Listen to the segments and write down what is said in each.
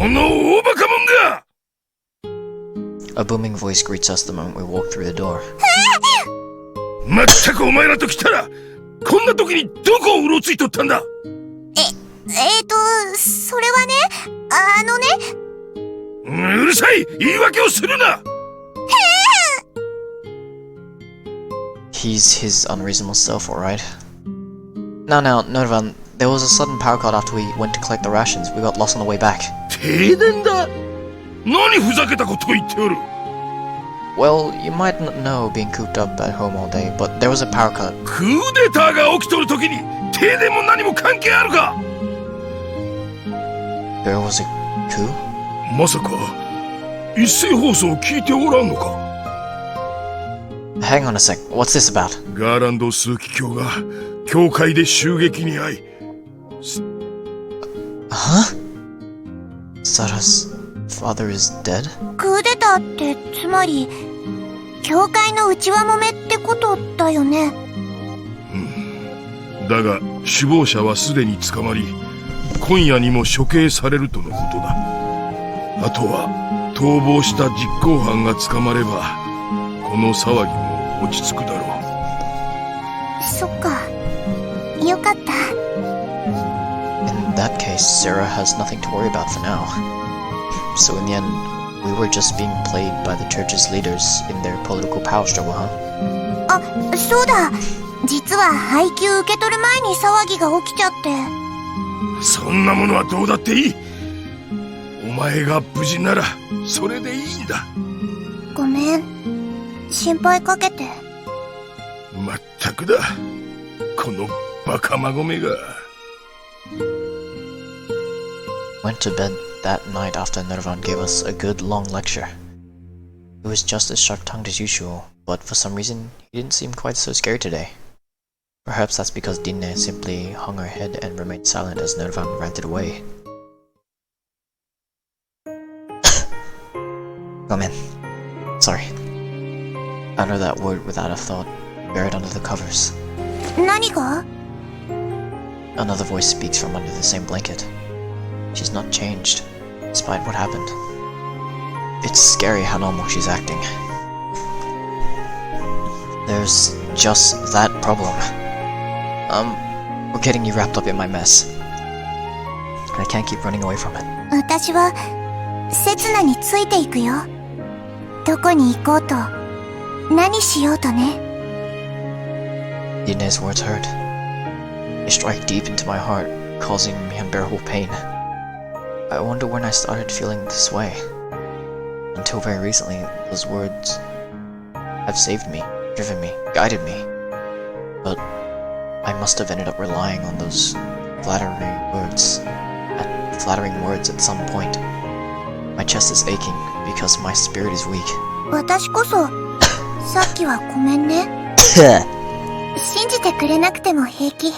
の大バカもんが A booming voice greets us the moment we walk through the door. まったくお前らと来たらこんな時にどこをうろついとったんだ。それはね、うるさい、言い訳をするな。 He's his unreasonable self, alright? Now, Nervan, there was a sudden power cut after we went to collect the rations. We got lost on the way back. 停電だ。何ふざけたことを言っておる。 Well, you might not know being cooped up at home all day, but there was a power cut. クーデターが起きとる時に停電も何も関係あるか。 There was a coup? まさか一斉放送を聞いておらんのか。 Hang on a sec, what's this about? ガーランド枢機卿が教会で襲撃に遭い。 Huh? Sarah's father is dead? クーデターってつまり教会の内輪もめってことだよね。だが首謀者はすでに捕まり今夜にも処刑されるとのことだ。あとは逃亡した実行犯が捕まればこの騒ぎも落ち着くだろう。そっか、よかった。 In that case, Sarah has nothing to worry about for now. So in the end, we were just being played by the church's leaders in their political power struggle, huh? あ、そうだ。実は配給受け取る前に騒ぎが起きちゃって。そんなものはどうだっていい。お前が無事ならそれでいいんだ。ごめん、心配かけて。まったくだ、このバカ孫めが。 Went to bed that night after Nervan gave us a good long lecture. He was just as sharp-tongued as usual, but for some reason, he didn't seem quite so scared today. Perhaps that's because Dinne simply hung her head and remained silent as Nervan ranted away. Come in. Sorry. Utter that word without a thought, buried under the covers. 何が？ Another voice speaks from under the same blanket. She's not changed, despite what happened. It's scary how normal she's acting. There's just that problem. We're getting you wrapped up in my mess. I can't keep running away from it. 私はセツナについていくよ。どこに行こうと、何しようとね。Dinne's words hurt. They strike deep into my heart, causing me unbearable pain. I wonder when I started feeling this way. Until very recently, those words have saved me, driven me, guided me. But I must have ended up relying on those flattering words at some point. My chest is aching because my spirit is weak. 私こそ、さっきはごめんね。信じてくれなくても平気。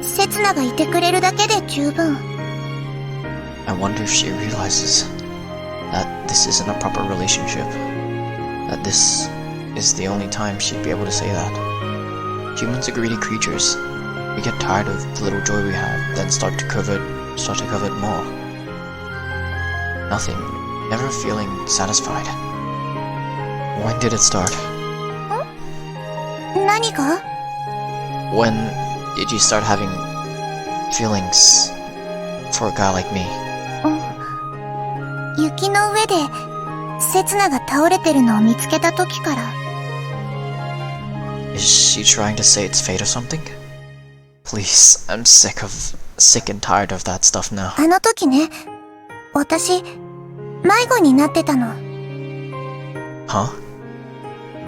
セツナがいてくれるだけで十分。I wonder if she realizes that this isn't a proper relationship. That this is the only time she'd be able to say that. Humans are greedy creatures. We get tired of the little joy we have, then start to covet more. Nothing. Never feeling satisfied. When did it start? 何が？ When did you start having feelings for a guy like me? 雪の上でセツナが倒れてるのを見つけた時から。 Is she trying to say it's fate or something? Please, I'm sick and tired of that stuff now. あの時ね、私迷子になってたの。Huh?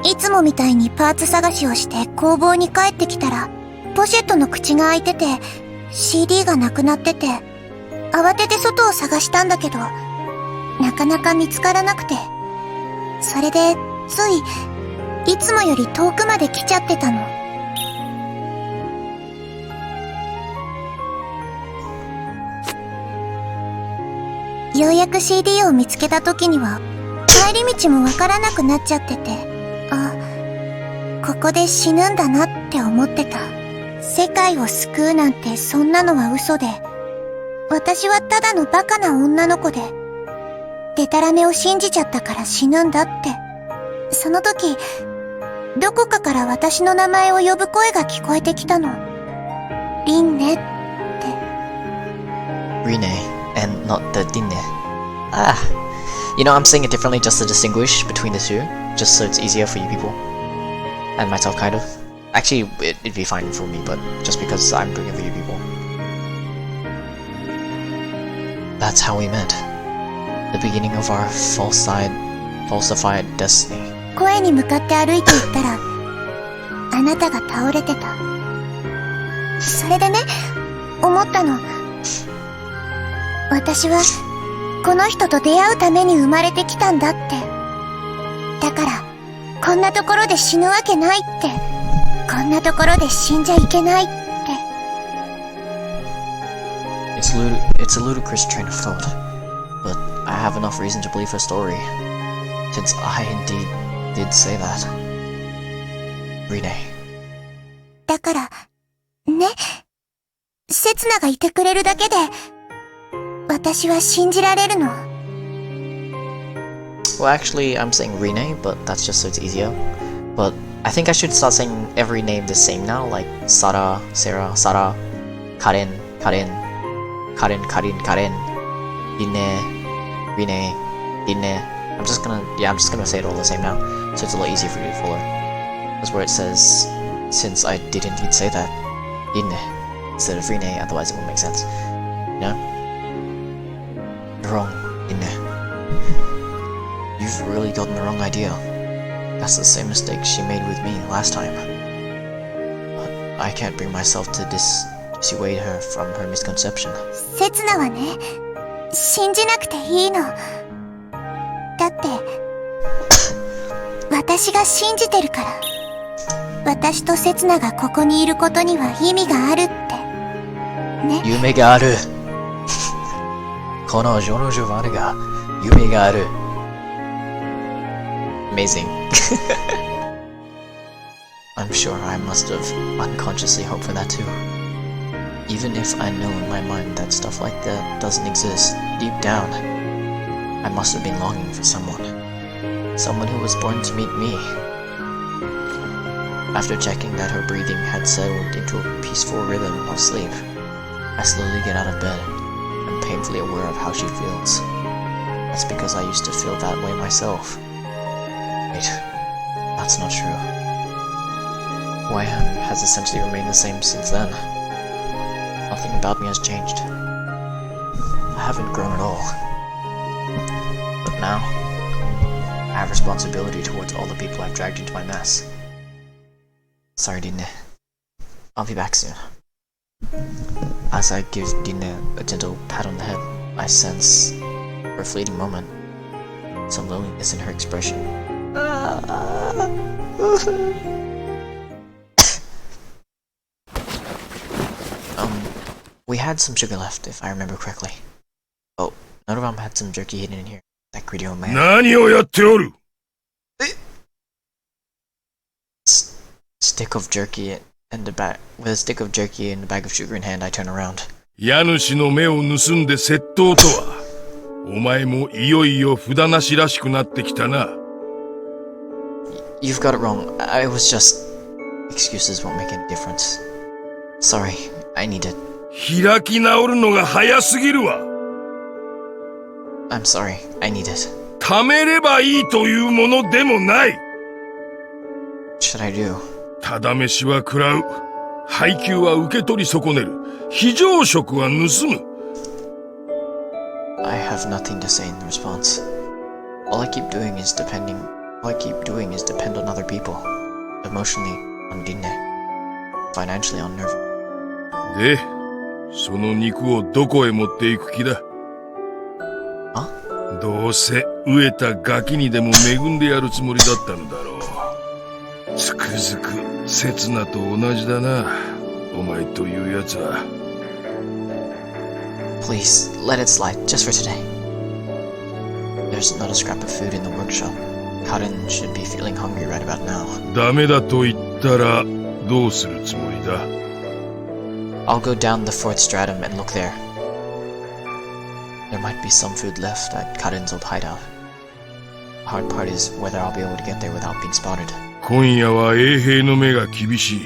いつもみたいにパーツ探しをして工房に帰ってきたら、ポシェットの口が開いてて CD がなくなってて、慌てて外を探したんだけどなかなか見つからなくて、それでついつもより遠くまで来ちゃってたの。ようやく CD を見つけた時には帰り道もわからなくなっちゃってて、あ、ここで死ぬんだなって思ってた。世界を救うなんてそんなのは嘘で、私はただのバカな女の子で、デタラメを信じちゃったから死ぬんだって。その時、どこかから私の名前を呼ぶ声が聞こえてきたの。リンネって。Rine, and not the Dinne. Ah. You know, I'm saying it differently just to distinguish between the two, just so it's easier for you people. And myself, kind of. Actually, it'd be fine for me, but just because I'm doing it for you people. That's how we met. The beginning of our falsified destiny. 声に向かって歩いて行ったら、あなたが倒れてた。それでね、思ったの。私は、この人と出会うために生まれてきたんだって。だから、こんなところで死ぬわけないって。こんなところで死んじゃいけないって。It's a ludicrous train of thought, but I have enough reason to believe her story, since I indeed did say that. Rine. だから、ね、セツナがいてくれるだけで、私は信じられるの。Well, actually, I'm saying Rine, but that's just so it's easier. But I think I should start saying every name the same now, like Sara, Sarah, Sara, Karen, Karen, Karen, Karin, Karen, Rine, Rine, Rine. I'm just gonna say it all the same now, so it's a lot easier for you to follow. That's where it says, since I did indeed say that, Rine, instead of Rine, otherwise it wouldn't make sense. You know? You're wrong, Rine. You've really gotten the wrong idea. That's the same mistake she made with me last time. But I can't bring myself to dissuade her from her misconception. セツナはね、信じなくていいの。だって、私が信じてるから。私とセツナがここにいることには意味があるって。ね。夢がある。このジョノジョバネが夢がある。Amazing. I'm sure I must have unconsciously hoped for that too. Even if I know in my mind that stuff like that doesn't exist, deep down, I must have been longing for someone. Someone who was born to meet me. After checking that her breathing had settled into a peaceful rhythm of sleep, I slowly get out of bed. I'm painfully aware of how she feels. That's because I used to feel that way myself. Wait, that's not true. Who I am has essentially remained the same since then. Nothing about me has changed. I haven't grown at all. But now, I have responsibility towards all the people I've dragged into my mess. Sorry, Dinne. I'll be back soon. As I give Dinne a gentle pat on the head, I sense, for a fleeting moment, some loneliness in her expression. We had some sugar left, if I remember correctly. Oh, none of them had some jerky hidden in here. That greedy old man. 何をやっておる Stick of jerky and a bag with a stick of jerky and a bag of sugar in hand, I turn around. 家主の目を盗んで窃盗とは、お前もいよいよ札なしらしくなってきたな。You've got it wrong. I was just... Excuses won't make any difference. Sorry, I need it. 開き直るのが早すぎるわ。I'm sorry, I need it. 貯めればいいというものでもない。What should I do? ただ飯は食らう。配給は受け取り損ねる。非常食は盗む。I have nothing to say in response. All I keep doing is depend on other people. Emotionally, on Dinne. Financially, on Nerva. で、その肉をどこへ持っていく気だ？どうせ飢えたガキにでも恵んでやるつもりだったのだろう。つくづく刹那と同じだな、お前というやつは。Please, let it slide, just for today. There's not a scrap of food in the workshop. Karin should be feeling hungry right about now. ダメだと言ったらどうするつもりだ？ I'll go down the fourth stratum and look there. There might be some food left at Karen's old hideout. The hard part is whether I'll be able to get there without being spotted. 今夜は衛兵の目が厳しい。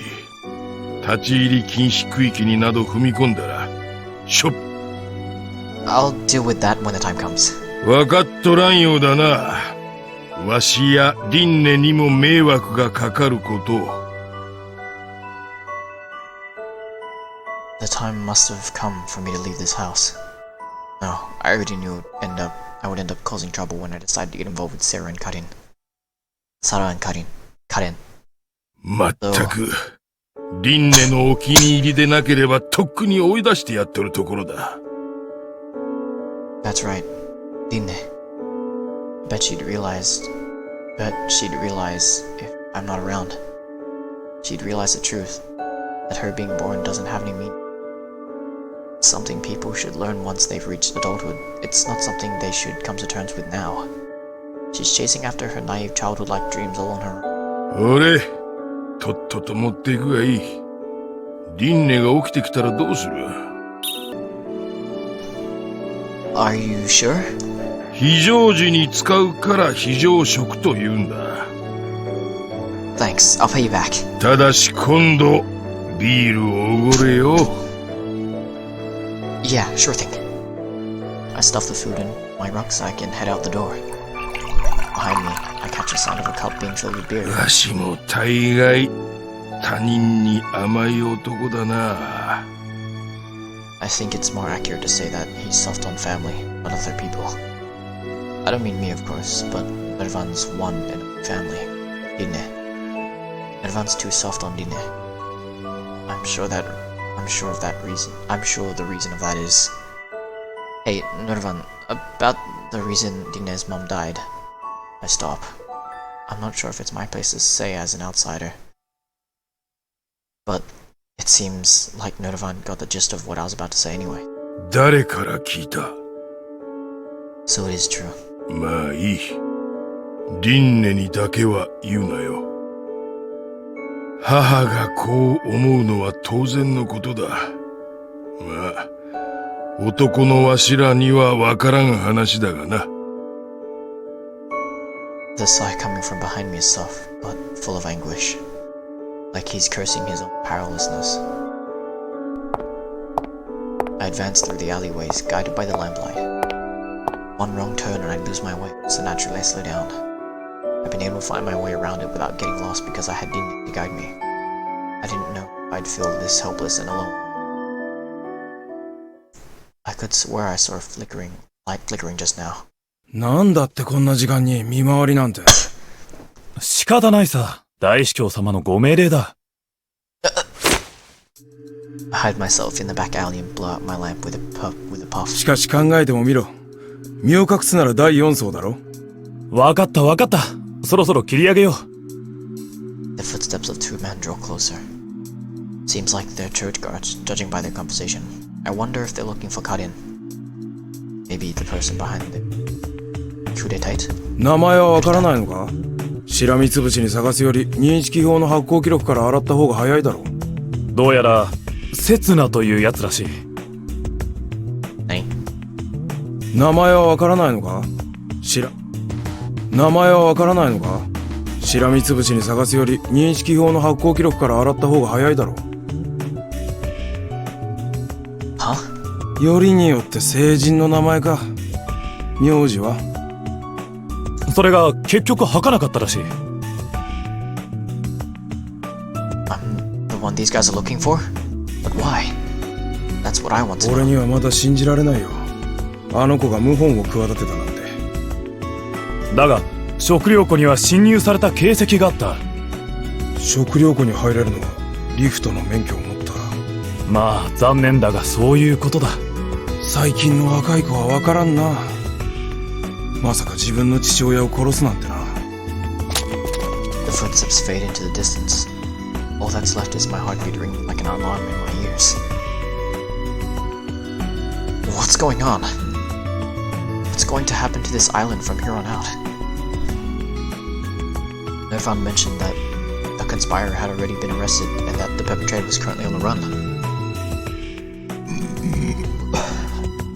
立ち入り禁止区域になど踏み込んだら、しょっ。I'll deal with that when the time comes. わかっとらんようだな。わしやリンネにも迷惑がかかることを。The time must have come for me to leave this house. No, I already knew I would end up causing trouble when I decided to get involved with Sarah and Karin. Sarah and Karin. Karin. まったく、リンネのお気に入りでなければとっくに追い出してやっとるところだ。That's right. Rinne. Bet she'd realize if I'm not around. She'd realize the truth. That her being born doesn't have any meaning. It's something people should learn once they've reached adulthood. It's not something they should come to terms with now. She's chasing after her naive childhood-like dreams all on her own. 俺、とっとと持っていくがいい。リンネが起きてきたらどうする？ Are you sure? 非常時に使うから非常食と言うんだ。Thanks, I'll pay you back. ただし今度、ビールをおごれよ。Yeah, sure thing. I stuff the food in my rucksack and head out the door. Behind me, I catch the sound of a cup being filled with beer. わしも大概、他人に甘い男だな。I think it's more accurate to say that he's soft on family, not other people. I don't mean me, of course, but Nervan's one and only family, Rinne. Nervan's too soft on Rinne. I'm sure the reason of that is... Hey, Nervan, about the reason Rinne's mom died. I stop. I'm not sure if it's my place to say as an outsider. But it seems like Nervan got the gist of what I was about to say anyway. 誰から聞いた？ So it is true. まあいい。リンネにだけは言うなよ。母がこう思うのは当然のことだ。まあ、男のわしらにはわからん話だがな。The sigh coming from behind me is soft, but full of anguish. Like he's cursing his own powerlessness. I advance through the alleyways, guided by the lamplight. One wrong turn and I'd lose my way, so naturally I slow down. I've been able to find my way around it without getting lost because I had Rinne to guide me. I didn't know I'd feel this helpless and alone. I could swear I saw a light flickering just now. なんだってこんな時間に見回りなんて。仕方ないさ。大司教様のご命令だ。I hide myself in the back alley and blow out my lamp with a puff. しかし考えてもみろ。身を隠すなら第4層だろ。わかった。そろそろ切り上げよう。The footsteps of two men draw closer. Seems like they're church guards, judging by their conversation. I wonder if they're looking for Karin. Maybe the person behind the coup d'etat? 名前はわからないのか？しらみつぶしに探すより認識票の発行記録から洗った方が早いだろう。どうやら刹那というやつらしい。何？名前はわからないのか？名前はわからないのか？しらみつぶしに探すより認識票の発行記録から洗った方が早いだろう。は？よりによって成人の名前か。名字は？それが結局吐かなかったらしい。I'm the one these guys are looking for? But why? That's what I want to know. 俺にはまだ信じられないよ。あの子が謀反を企てたなんて。だが食料庫には侵入された形跡があった。食料庫に入れるのはリフトの免許を持った。まあ残念だがそういうことだ。最近の若い子はわからんな。まさか自分の父親を殺すなんてな。 The footsteps fade into the distance. All that's left is my heartbeat ringing like an alarm in my ears. What's going on? What's going to happen to this island from here on out? Nervan mentioned that the conspirer had already been arrested and that the perpetrator was currently on the run.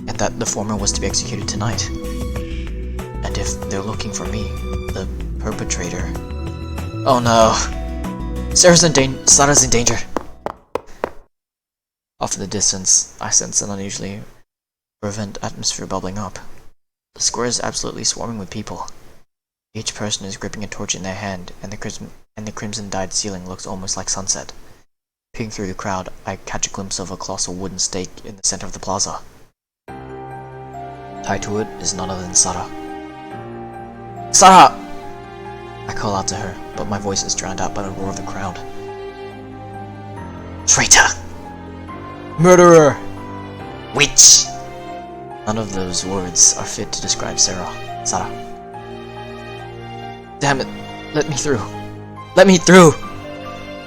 And that the former was to be executed tonight. And if they're looking for me, the perpetrator... Oh no! Sara's in danger! Off in the distance, I sense an unusually fervent atmosphere bubbling up. The square is absolutely swarming with people. Each person is gripping a torch in their hand, and the crimson-dyed ceiling looks almost like sunset. Peering through the crowd, I catch a glimpse of a colossal wooden stake in the center of the plaza. Tied to it is none other than Sara. Sara! I call out to her, but my voice is drowned out by the roar of the crowd. Traitor! Murderer! Witch! None of those words are fit to describe Sara. Damn it! Let me through! Let me through!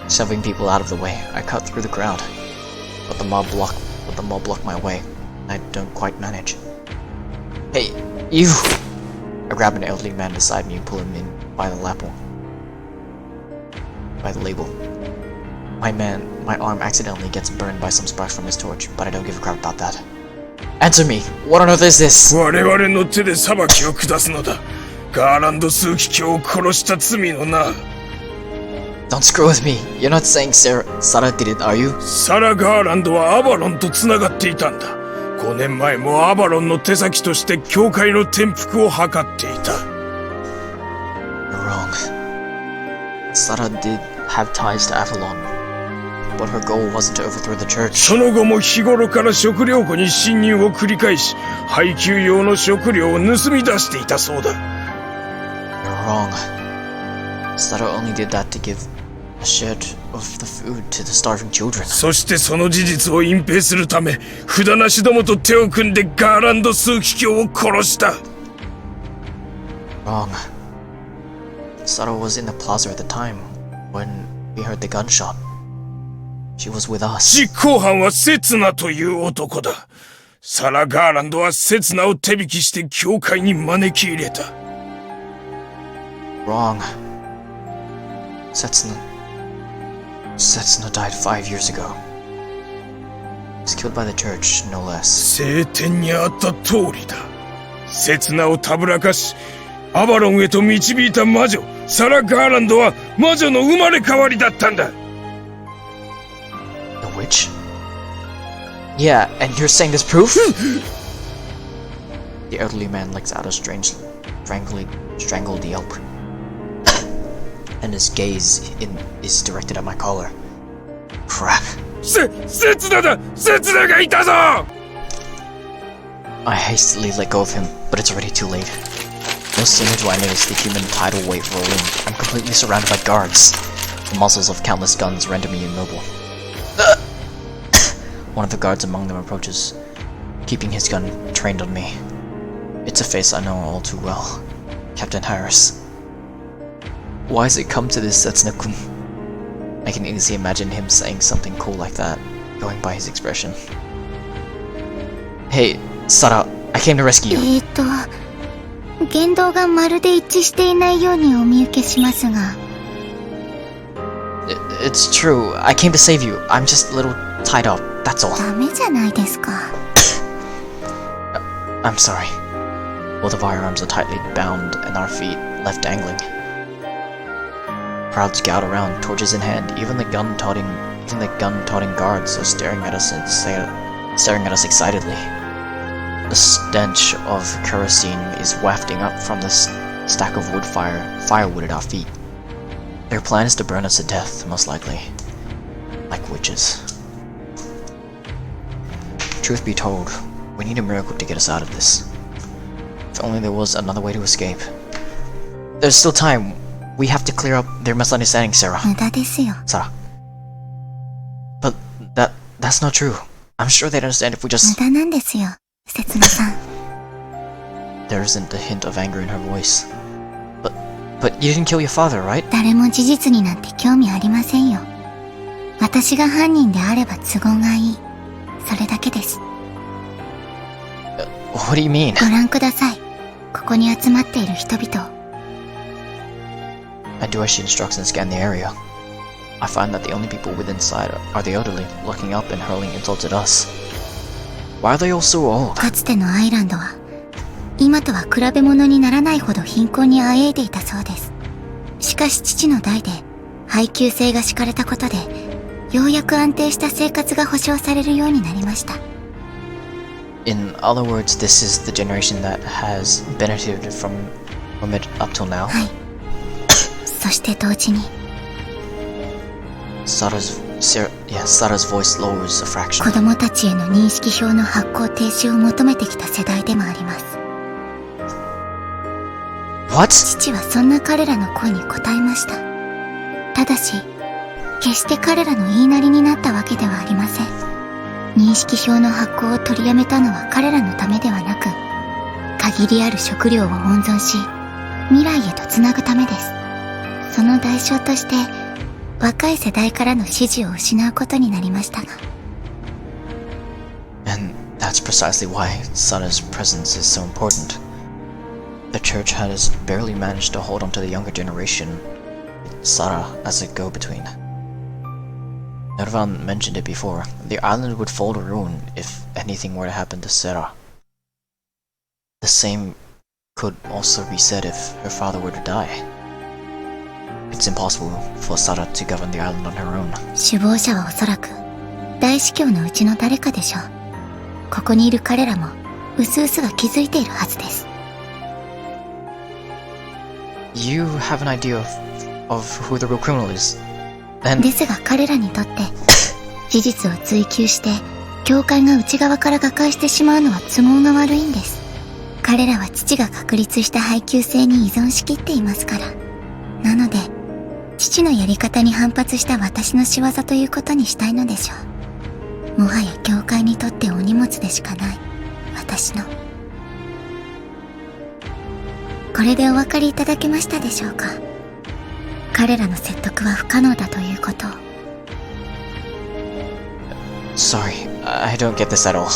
Shoving people out of the way, I cut through the crowd. But the mob blocked my way. I don't quite manage. Hey, you! I grab an elderly man beside me and pull him in by the label. My arm accidentally gets burned by some sparks from his torch, but I don't give a crap about that. Answer me! What on earth is this? 我々の手で裁きを下すのだ。ガーランド枢機卿を殺した罪のな。Don't screw with me. You're not saying Sara did it, are you? サラ・ガーランドはアバロンと繋がっていたんだ。5年前もアバロンの手先として教会の転覆を図っていた。You're wrong. Sara did have ties to Avalon, but her goal wasn't to overthrow the church. その後も日頃から食料庫に侵入を繰り返し、配給用の食料を盗み出していたそうだ。You're wrong. Sara only did that to give a share of the food to the starving children. そしてその事実を隠蔽するため、札なしどもと手を組んでガーランド枢機卿を殺した。Wrong. Sara was in the plaza at the time when we heard the gunshot. She was with us. 実行犯はセツナという男だ。サラ・ガーランドはセツナを手引きして教会に招き入れた。Wrong. Setsuna died 5 years ago. He was killed by the church, no less. 聖典にあった通りだ。セツナをたぶらかし、アバロンへと導いた魔女、サラ・ガーランドは魔女の生まれ変わりだったんだ。The witch? Yeah, and you're saying this proof? The elderly man lets out a strangled yelp. And his gaze is directed at my collar. Crap. セツナだ！セツナがいたぞ！ I hastily let go of him, but it's already too late. No sooner do I notice the human tidal wave rolling, I'm completely surrounded by guards. The muzzles of countless guns render me immobile. One of the guards among them approaches, keeping his gun trained on me. It's a face I know all too well. Captain Harris. Why has it come to this, Setsuna-kun? I can easily imagine him saying something cool like that, going by his expression. Hey, Sara, I came to rescue you. 言動がまるで一致していないようにお見受けしますが。It's true, I came to save you. I'm just a little tied up, that's all. ダメじゃないですか。I'm sorry. Both of our arms are tightly bound and our feet left dangling. Crowds scout around, torches in hand. Even the gun-toting guards are staring at us excitedly. The stench of kerosene is wafting up from the stack of firewood at our feet. Their plan is to burn us to death, most likely, like witches. Truth be told, we need a miracle to get us out of this. If only there was another way to escape. There's still time. We have to clear up their misunderstanding, Sara. 無駄ですよ。 Sara. But that's not true. I'm sure they'd understand if we 無 just... 駄なんですよ、節馬さん。 There isn't a hint of anger in her voice. But you didn't kill your father, right? 誰も事実になんて興味ありませんよ。私が犯人であれば都合がいい。それだけです。 What do you mean? ご覧ください。ここに集まっている人々を。 I do as she instructs and scan the area. I find that the only people within sight are the elderly, looking up and hurling insults at us. Why are they all so old? かつてのアイランドは今とは比べ物にならないほど貧困にあえいでいたそうです。しかし父の代で配給制が敷かれたことでようやく安定した生活が保障されるようになりました。 In other words, this is the generation that has benefited from it up till now. はい。そして同時に Sada's voice lowers a fraction. 子供たちへの認識票の発行停止を求めてきた世代でもあります。 What? 父はそんな彼らの声に応えました。ただし決して彼らの言いなりになったわけではありません。認識票の発行を取りやめたのは彼らのためではなく、限りある食料を温存し未来へとつなぐためです。その代償として若い世代からの支持を失うことになりましたが、 And that's precisely why Sada's presence is so important. The church has barely managed to hold on to the younger generation, with Sada as a go-between. Nervan mentioned it before. The island would fall to ruin if anything were to happen to Sera. The same could also be said if her father were to die. It's impossible for Sara to govern the island on her own. 首謀者はおそらく大司教のうちの誰かでしょう。ここにいる彼らもうすうすは気づいているはずです。 You have an idea of who the real criminal is. Then ですが彼らにとって事実を追求して教会が内側から瓦解してしまうのは都合が悪いんです。彼らは父が確立した配給制に依存しきっていますから。なので父のやり方に反発した私の仕業ということにしたいのでしょう。もはや教会にとってお荷物でしかない私の。これでお分かりいただけましたでしょうか。彼らの説得は不可能だということを。 Sorry, I don't get this at all.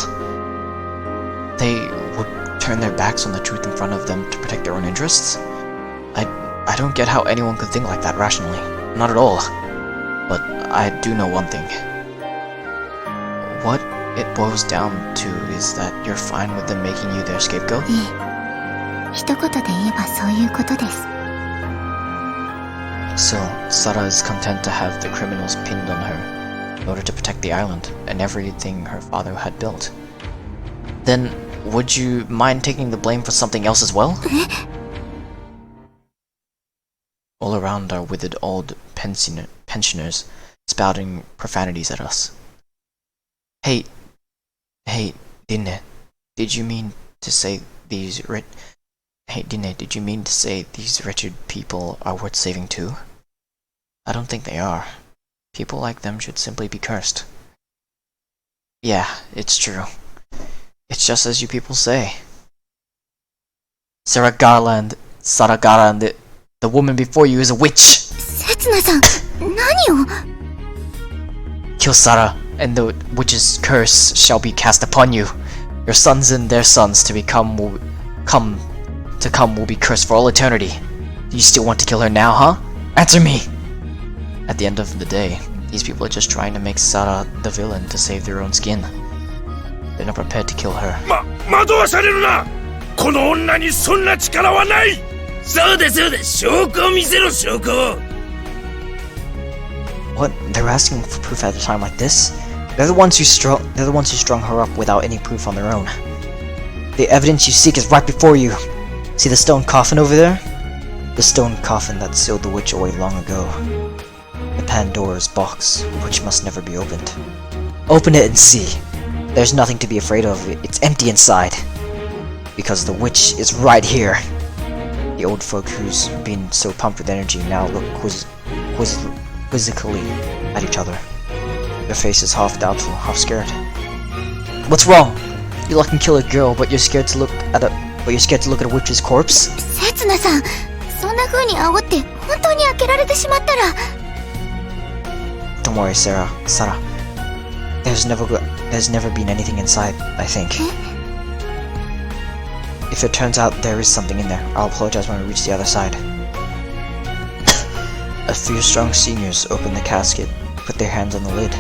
They would turn their backs on the truth in front of them to protect their own interests? I don't get how anyone could think like that rationally. Not at all. But I do know one thing. What it boils down to is that you're fine with them making you their scapegoat? いえ、一言で言えばそういうことです。 So, Sara is content to have the criminals pinned on her in order to protect the island and everything her father had built. Then, would you mind taking the blame for something else as well? All around are withered old pensioners spouting profanities at us. Hey, Dinne, did you mean to say these wretched people are worth saving too? I don't think they are. People like them should simply be cursed. Yeah, it's true. It's just as you people say. Sara Garland, the woman before you is a witch! せつなさん、何を。 Kill Sara, and the witch's curse shall be cast upon you. Your sons and their sons to come will be cursed for all eternity. Do you still want to kill her now, huh? Answer me! At the end of the day, these people are just trying to make Sara the villain to save their own skin. They're not prepared to kill her. 惑わされるな。この女にそんな力はない。そうだそうだ、証拠を見せろ、証拠を。 What? They're asking for proof at a time like this? They're the ones who strung her up without any proof on their own. The evidence you seek is right before you. See the stone coffin over there? The stone coffin that sealed the witch away long ago. The Pandora's box, which must never be opened. Open it and see. There's nothing to be afraid of. It's empty inside. Because the witch is right here. The old folk who's been so pumped with energy now look quizzically at each other. Their faces half doubtful, half scared. What's wrong? You can kill a girl, but you're scared to look at a witch's corpse? せつなさん、そんな風に煽って本当に開けられてしまったら。 Don't worry, Sara. There's never been anything inside, I think. If it turns out there is something in there, I'll apologize when we reach the other side. A few strong seniors open the casket, put their hands on the lid.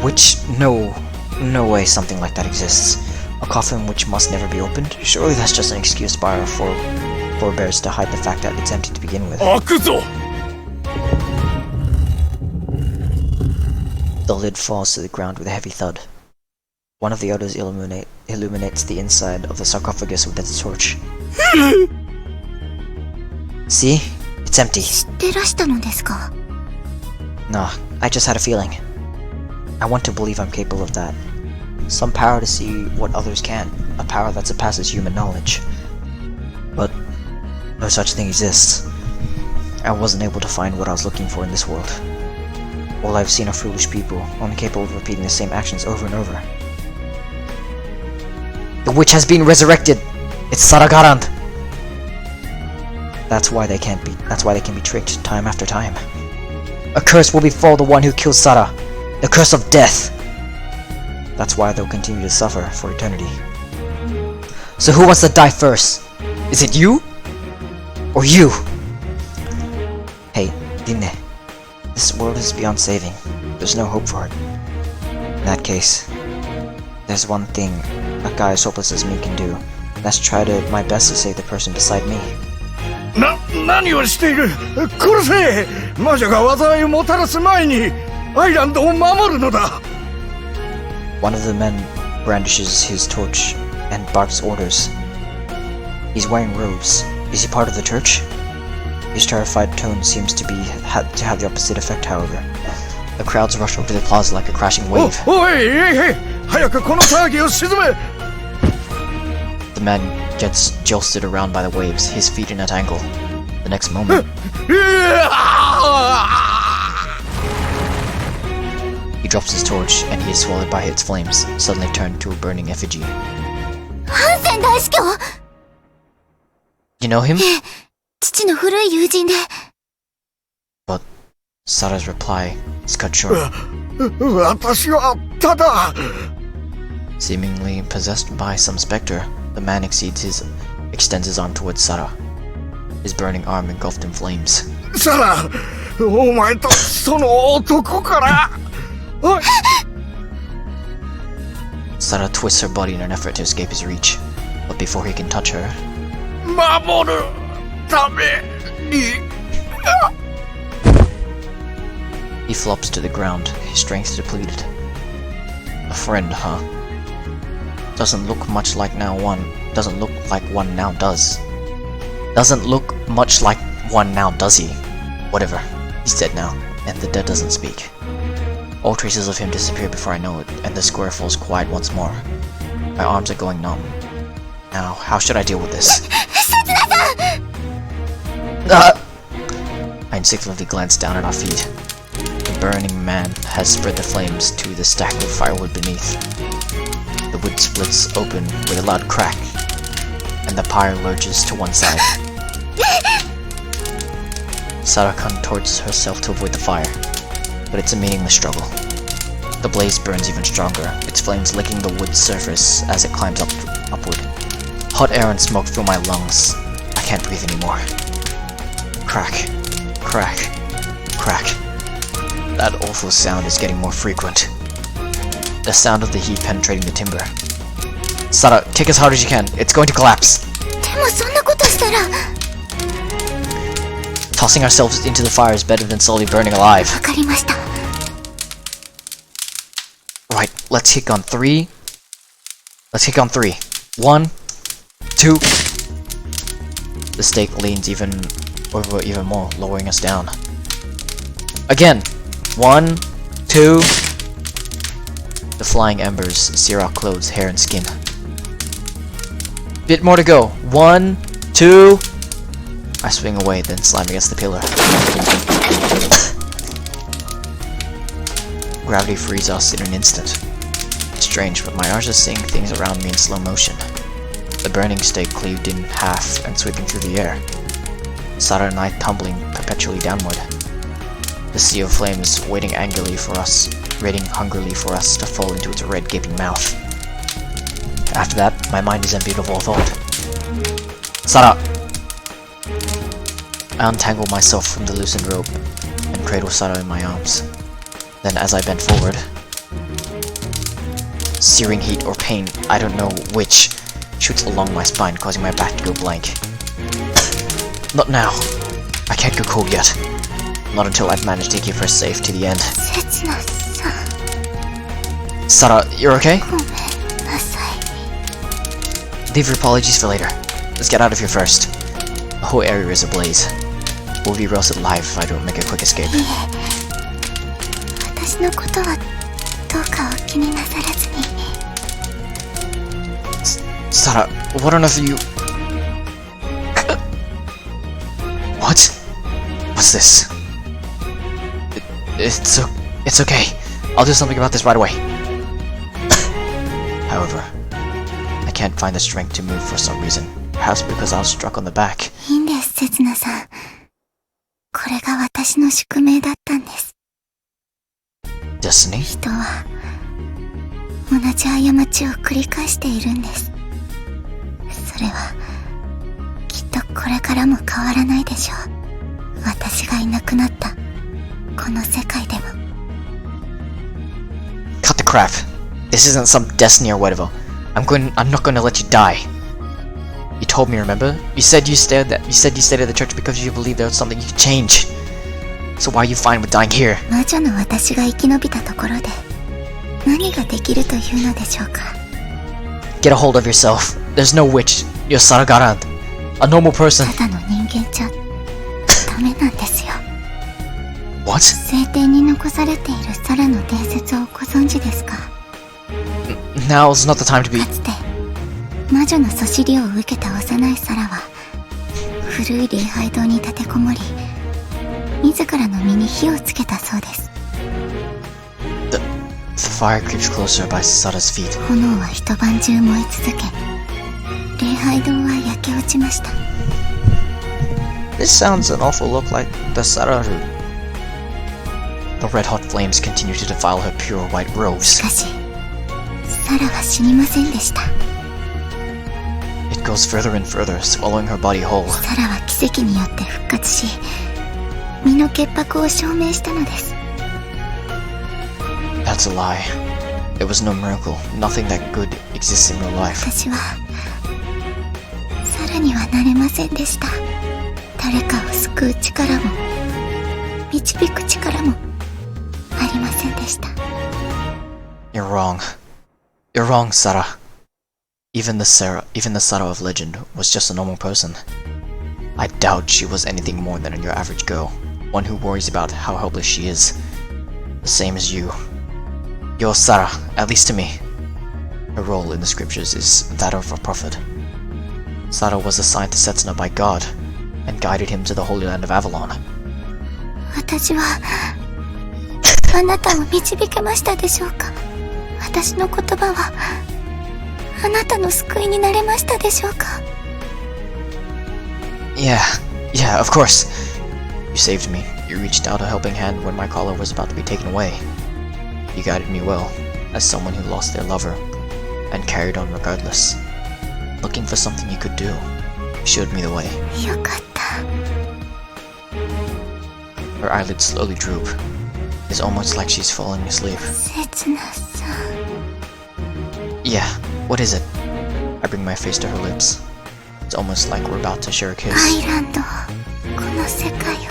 Witch, no. No way something like that exists. A coffin which must never be opened? Surely that's just an excuse by our forebears to hide the fact that it's empty to begin with. 開くぞ The lid falls to the ground with a heavy thud. One of the others illuminates the inside of the sarcophagus with its torch. See? It's empty. 知ってらしたのですか？ Nah, I just had a feeling. I want to believe I'm capable of that. Some power to see what others can't. A power that surpasses human knowledge. But no such thing exists. I wasn't able to find what I was looking for in this world. All I've seen are foolish people, only capable of repeating the same actions over and over. The witch has been resurrected! It's Saragarand! That's why they can be tricked time after time. A curse will befall the one who kills Sara. The curse of death. That's why they'll continue to suffer for eternity. So who wants to die first? Is it you? Or you? Hey, Rinne. This world is beyond saving. There's no hope for it. In that case, there's one thing a guy as hopeless as me can do. That's try my best to save the person beside me. 何をしている殺せ魔女が災いをもたらす前にアイランドを守るのだ One of the men brandishes his torch and barks orders. He's wearing robes. Is he part of the church? His terrified tone seems to have the opposite effect, however. The crowds rush over the plaza like a crashing wave. おい早くこの騒ぎを鎮め The man gets jostled around by the waves, his feet in at angle. The next moment, he drops his torch and he is swallowed by its flames, suddenly turned to a burning effigy. ハンセン大司教！ You know him? 父の古い友人で。 But Sara's reply is cut short. 私はただ Seemingly possessed by some specter, the man extends his arm towards Sara. His burning arm engulfed in flames. サラお前とその男から Sara twists her body in an effort to escape his reach, but before he can touch her, 守るために he flops to the ground, his strength depleted. A friend, huh? Doesn't look much like one now does. Doesn't look much like one now, does he? Whatever. He's dead now, and the dead doesn't speak. All traces of him disappear before I know it, and the square falls quiet once more. My arms are going numb. Now, how should I deal with this? I instinctively glance down at our feet. The burning man has spread the flames to the stack of firewood beneath. The wood splits open with a loud crack, and the pyre lurches to one side. Sara contorts herself to avoid the fire, but it's a meaningless struggle. The blaze burns even stronger, its flames licking the wood's surface as it climbs upward. Hot air and smoke fill my lungs. I can't breathe anymore. Crack, crack, crack. That awful sound is getting more frequent. The sound of the heat penetrating the timber. Sara, kick as hard as you can. It's going to collapse. でもそんなことしたら。 Tossing ourselves into the fire is better than slowly burning alive. わかりました。 Right, let's kick on 3. Let's kick on 3. 1, 2. The stake leans even more, lowering us down. Again. 1, 2. The flying embers sear our clothes, hair, and skin. Bit more to go. 1, 2. I swing away, then slam against the pillar. Gravity frees us in an instant. Strange, but my eyes are seeing things around me in slow motion. The burning stake cleaved in half and sweeping through the air. Sara and I tumbling perpetually downward. The sea of flames waiting hungrily for us to fall into its red gaping mouth. After that, my mind is emptied of all thought. Sara! I untangle myself from the loosened rope and cradle Sara in my arms. Then as I bend forward, searing heat or pain, I don't know which, shoots along my spine, causing my back to go blank. Not now. I can't go cold yet. Not until I've managed to keep her safe to the end. せつなさん、 Sara, you're okay? ごめんなさい。 Leave your apologies for later. Let's get out of here first. The whole area is ablaze. We'll be roasted alive if I don't make a quick escape. 私のことはどうかお気になさらずに。 Sara, what on earth are you... What? What's this? It's okay. I'll do something about this right away. However, I can't find the strength to move for some reason. Perhaps because I was struck on the back. いいんです、せつなさん。これが私の宿命だったんです。 Destiny? 人は同じ過ちを繰り返しているんです。それはきっとこれからも変わらないでしょう。私がいなくなったこの世界でも。 Cut the crap. This isn't some destiny or whatever. I'm not gonna let you die. You told me, remember? You said you stayed at the church because you believed there was something you could change. So why are you fine with dying here? 魔女の私が生き延びたところで何ができるというのでしょうか。 Get a hold of yourself. There's no witch. You're Sara Garand. A normal person. ただの人間じゃダメなんですよ。 What? 聖典に残されているサラの伝説をご存知ですか。 Now's not the time to be... かつて魔女のそしりを受けた幼いサラは古い礼拝堂に立てこもり自らの身に火をつけたそうです。 The fire creeps closer by Sara's feet. 炎は一晩中燃え続け礼拝堂は焼け落ちました。 This sounds an awful lot like the Sara who... The red-hot flames continue to defile her pure white し robes. かしサラは死にませんでした。 It goes further and further, swallowing her body whole. サラは奇跡によって復活し身の潔白を証明したのです。 That's a lie. There was no miracle. Nothing that good exists in real life. 私はサラにはなれませんでした。誰かを救う力も導く力もありませんでした。 You're wrong. You're wrong, Sara. Even the Sara of legend was just a normal person. I doubt she was anything more than your average girl, one who worries about how helpless she is. The same as you. You're Sara, at least to me. Her role in the scriptures is that of a prophet. Sara was assigned to Setsuna by God, and guided him to the Holy Land of Avalon. 私はあなたを導けましたでしょうか。私の言葉はあなたの救いになれましたでしょうか。 Yeah, of course. You saved me. You reached out a helping hand when my collar was about to be taken away. You guided me well, as someone who lost their lover, and carried on regardless. Looking for something you could do. You showed me the way. よかった。 Her eyelids slowly droop. It's almost like she's falling asleep. 切なさん。 Yeah, what is it? I bring my face to her lips. It's almost like we're about to share a ア kiss. イランド、この世界をよ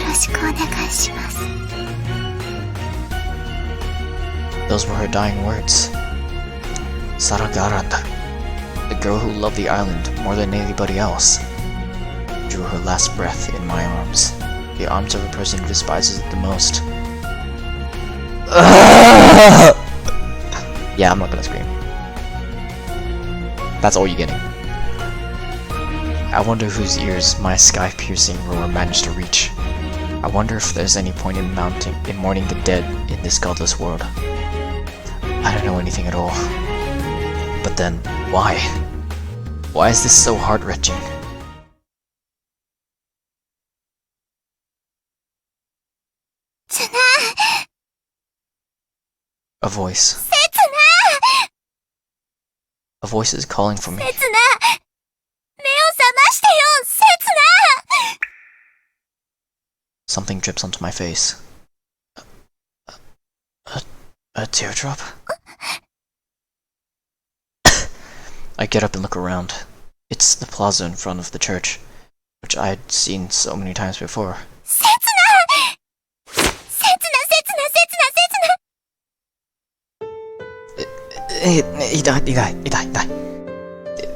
ろしくお願いします。 Those were her dying words. Sara Garanda, the girl who loved the island more than anybody else, drew her last breath in my arms, the arms of a person who despises it the most. Yeah, I'm not gonna scream. That's all you're getting. I wonder whose ears my sky-piercing roar managed to reach. I wonder if there's any point in mourning the dead in this godless world. I don't know anything at all. But then, why? Why is this so heart-wrenching? A voice. A voice is calling for me. 切な、目を覚ましてよ、切な。 Something drips onto my face. A teardrop? I get up and look around. It's the plaza in front of the church, which I'd seen so many times before. 切な切な切な切な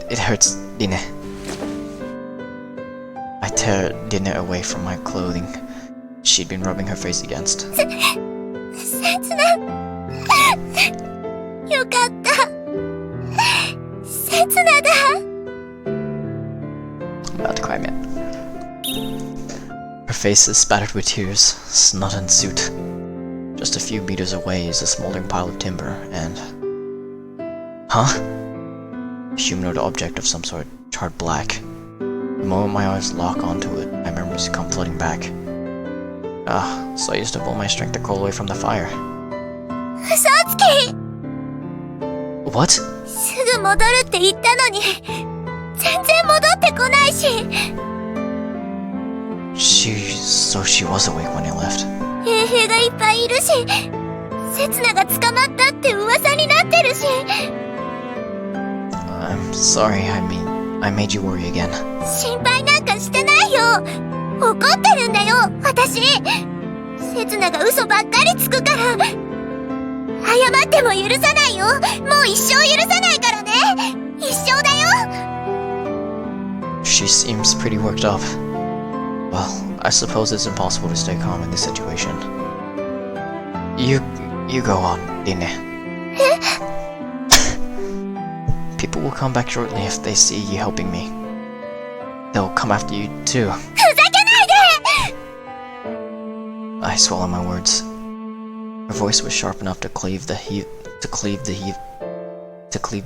It hurts, Dine. I tear Dine away from my clothing she'd been rubbing her face against. 切なよかった切なだ I'm about to cry, man. Her face is spattered with tears, snot and soot. Just a few meters away is a smoldering pile of timber, and... Huh? A humanoid object of some sort, charred black. The moment my eyes lock onto it, my memories come flooding back. So I used up all my strength to crawl away from the fire. 嘘つき What? すぐ戻るって言ったのに全然戻ってこないし So she was awake when I left. 衛兵がいっぱいいるし刹那が捕まったって噂になってるし I'm sorry, I made you worry again. 心配なんかしてないよ怒ってるんだよ私刹那が嘘ばっかりつくから謝っても許さないよもう一生許さないからね一生だよ She seems pretty worked up. Well, I suppose it's impossible to stay calm in this situation. You go on, Dine. People will come back shortly if they see you helping me. They'll come after you too. ふざけないで I swallow my words. Her voice was sharp enough to cleave the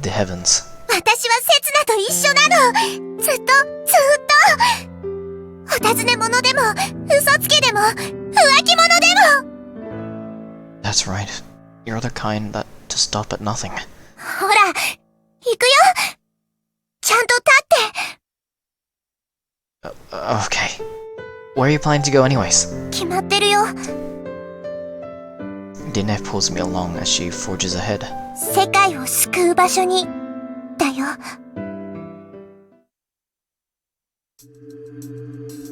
heavens. 私は刹那と一緒なのずっとお尋ね者でも嘘つきでも浮気者でも That's right. You're the kind that to stop at nothing. ほら行くよちゃんと立って Okay. Where are you planning to go anyways? 決まってるよ Dine pulls me along as she forges ahead. 世界を救う場所にだよ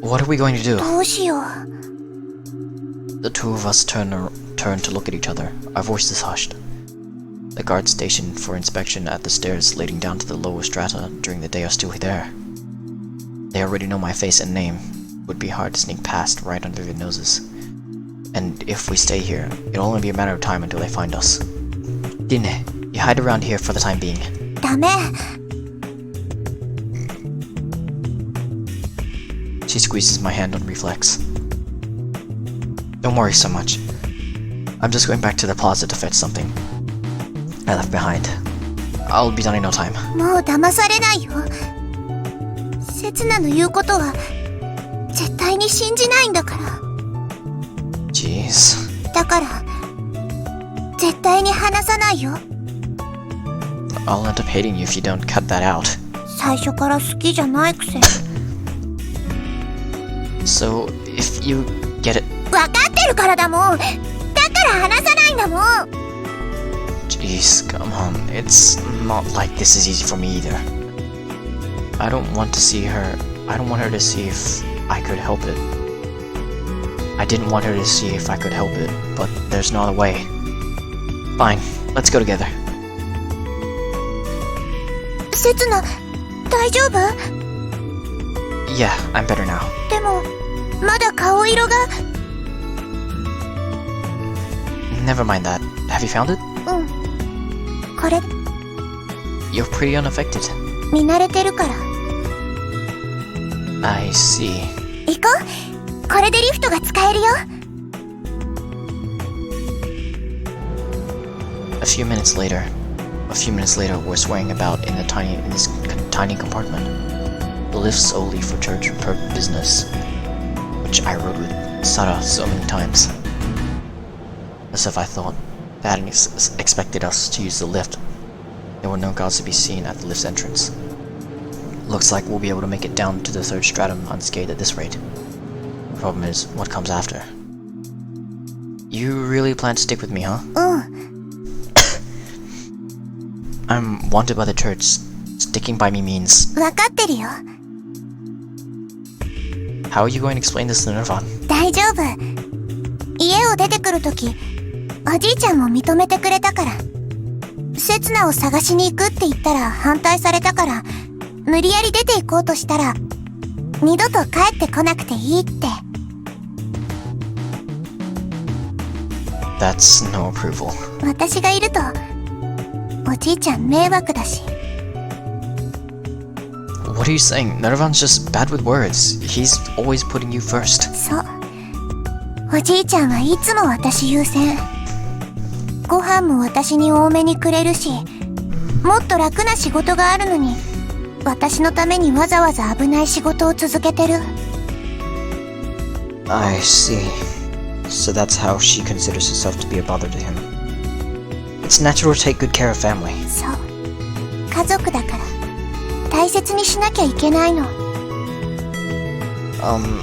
What are we going to do? どうしよう The two of us turn to look at each other. Our voices hushed. The guards stationed for inspection at the stairs leading down to the lower strata during the day are still there. They already know my face and name. It would be hard to sneak past right under their noses. And if we stay here, it'll only be a matter of time until they find us. Dine, you hide around here for the time being. ダメ She squeezes my hand on reflex. Don't worry so much. I'm just going back to the plaza to fetch something I left behind. I'll be done in no time. もう騙されないよ刹那の言うことは絶対に信じないんだから Jeez. だから絶対に話さないよ I'll end up hating you if you don't cut that out. 最初から好きじゃないくせ So, if you get it... 分かってるからだもんだから話さないんだもん Jeez, come on. It's not like this is easy for me either. I don't want to see her... I don't want her to see if I could help it. I didn't want her to see if I could help it, but there's not a way. Fine, let's go together. 刹那大丈夫 Yeah, I'm better now. でもまだ顔色が Never mind that. Have you found it? うんこれ You're pretty unaffected. 見慣れてるから I see. 行こうこれでリフトが使えるよ A few minutes later, we're swaying about in this tiny compartment. The lift solely for church business, which I rode with Sara so many times. As if I thought they hadn't expected us to use the lift. There were no guards to be seen at the lift's entrance. Looks like we'll be able to make it down to the third stratum unscathed at this rate. The problem is, what comes after? You really plan to stick with me, huh? うん I'm wanted by the church. Sticking by me means... わかってるよ。 How are you going to explain this to Nirvan? 大丈夫。家を出てくるとき、おじいちゃんも認めてくれたから。セツナを探しに行くって言ったら反対されたから、無理やり出て行こうとしたら、二度と帰ってこなくていいって。That's no approval. 私がいると、おじいちゃん迷惑だし。What are you saying? Nirvan's just bad with words. He's always putting you first. そう。おじいちゃんはいつも私優先。ご飯も私に多めにくれるし、もっと楽な仕事があるのに、私のためにわざわざ危ない仕事を続けてる。I see. So that's how she considers herself to be a bother to him. It's natural to take good care of family. そう。家族だから、大切にしなきゃいけないの。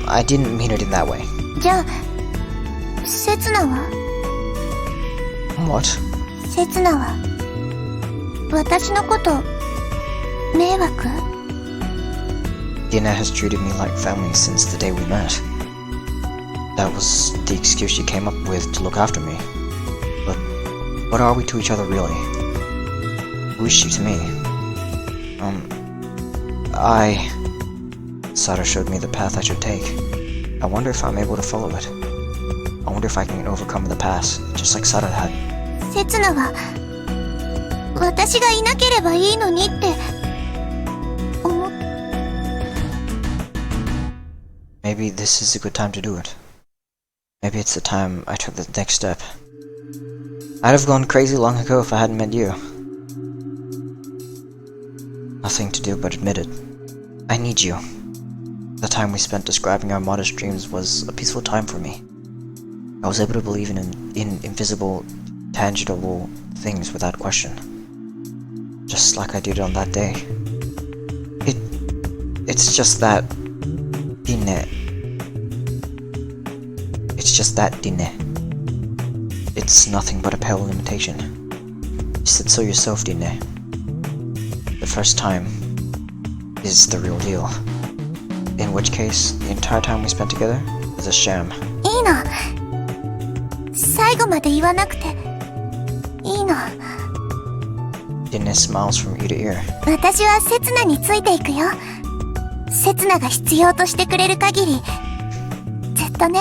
I didn't mean it in that way. じゃあ、セツナは？ What? セツナは、私のこと、迷惑？ Dina has treated me like family since the day we met. That was the excuse she came up with to look after me. But what are we to each other really? Who is she to me? Sada showed me the path I should take. I wonder if I'm able to follow it. I wonder if I can overcome the past, just like Sada had. セツナは、私がいなければいいのにって、Maybe this is a good time to do it. Maybe it's the time I took the next step. I'd have gone crazy long ago if I hadn't met you. Nothing to do but admit it. I need you. The time we spent describing our modest dreams was a peaceful time for me. I was able to believe in invisible, tangible things without question. Just like I did on that day. It's just that... Dine. It's just that, Dine. It's nothing but a pale imitation. You said so yourself, Dine. The first time is the real deal. In which case, the entire time we spent together was a sham. いいの。最後まで言わなくていいの。Dine smiles from ear to ear. 私はセツナについていくよ。セツナが必要としてくれる限り、ずっとね。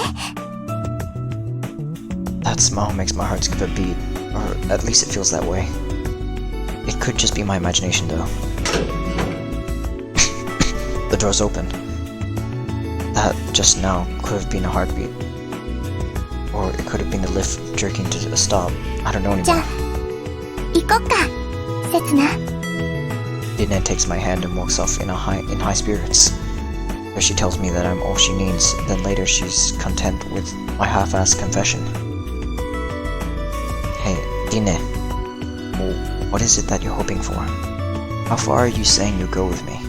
That smile makes my heart skip a beat, or at least it feels that way. It could just be my imagination, though. The door's open. That just now could have been a heartbeat. Or it could have been the lift jerking to a stop. I don't know じゃあ anymore. 行こっか、セツナ。Dina takes my hand and walks off in high spirits. Where she tells me that I'm all she needs, then later she's content with my half-assed confession. Hey, Dine. What is it that you're hoping for? How far are you saying you'll go with me?